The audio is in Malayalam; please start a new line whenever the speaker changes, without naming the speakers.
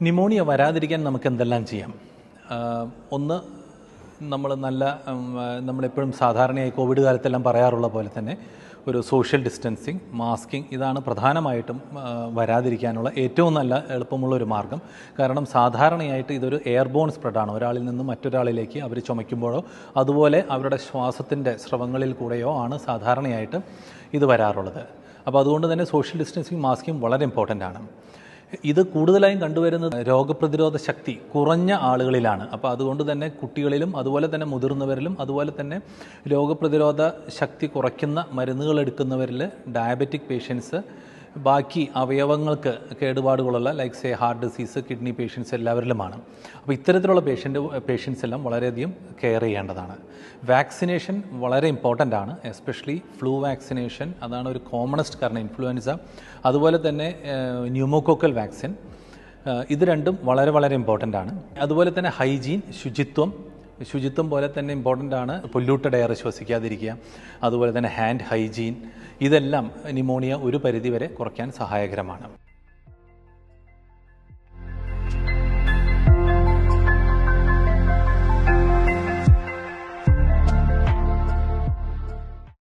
ന്യൂമോണിയ വരാതിരിക്കാൻ നമുക്ക് എന്തെല്ലാം ചെയ്യാം? ഒന്ന്, നമ്മളെപ്പോഴും സാധാരണയായി കോവിഡ് കാലത്തെല്ലാം പറയാറുള്ള പോലെ തന്നെ ഒരു സോഷ്യൽ ഡിസ്റ്റൻസിങ്, മാസ്കിങ്, ഇതാണ് പ്രധാനമായിട്ടും വരാതിരിക്കാനുള്ള ഏറ്റവും നല്ല എളുപ്പമുള്ളൊരു മാർഗ്ഗം. കാരണം സാധാരണയായിട്ട് ഇതൊരു എയർബോൺ സ്പ്രെഡാണ്. ഒരാളിൽ നിന്നും മറ്റൊരാളിലേക്ക് അവർ ചുമയ്ക്കുമ്പോഴോ അതുപോലെ അവരുടെ ശ്വാസത്തിൻ്റെ സ്രവങ്ങളിൽ കൂടെയോ ആണ് സാധാരണയായിട്ട് ഇത് വരാറുള്ളത്. അപ്പോൾ അതുകൊണ്ട് തന്നെ സോഷ്യൽ ഡിസ്റ്റൻസിങ്, മാസ്കിങ് വളരെ ഇമ്പോർട്ടൻ്റ് ആണ്. ഇത് കൂടുതലായും കണ്ടുവരുന്നത് രോഗപ്രതിരോധ ശക്തി കുറഞ്ഞ ആളുകളിലാണ്. അപ്പോൾ അതുകൊണ്ട് തന്നെ കുട്ടികളിലും അതുപോലെ തന്നെ മുതിർന്നവരിലും അതുപോലെ തന്നെ രോഗപ്രതിരോധ ശക്തി കുറയ്ക്കുന്ന മരുന്നുകൾ എടുക്കുന്നവരിൽ, ഡയബറ്റിക് പേഷ്യൻസ്, ബാക്കി അവയവങ്ങൾക്ക് കേടുപാടുകളുള്ള like heart disease, kidney patients എല്ലാവരിലുമാണ്. അപ്പോൾ ഇത്തരത്തിലുള്ള പേഷ്യൻസ് എല്ലാം വളരെയധികം കെയർ ചെയ്യേണ്ടതാണ്. വാക്സിനേഷൻ വളരെ ഇമ്പോർട്ടൻ്റ് ആണ്, എസ്പെഷ്യലി ഫ്ലൂ വാക്സിനേഷൻ. അതാണ് ഒരു കോമണസ്റ്റ് കാരണം, ഇൻഫ്ലുവൻസ, അതുപോലെ തന്നെ ന്യൂമോകോക്കൽ വാക്സിൻ. ഇത് രണ്ടും വളരെ വളരെ ഇമ്പോർട്ടൻ്റ് ആണ്. അതുപോലെ തന്നെ ഹൈജീൻ, ശുചിത്വം പോലെ തന്നെ ഇമ്പോർട്ടൻ്റ് ആണ്. പൊല്യൂട്ടഡ് എയർ ശ്വസിക്കാതിരിക്കുക, അതുപോലെ തന്നെ ഹാൻഡ് ഹൈജീൻ, ഇതെല്ലാം ന്യൂമോണിയ ഒരു പരിധിവരെ കുറയ്ക്കാൻ സഹായകരമാണ്.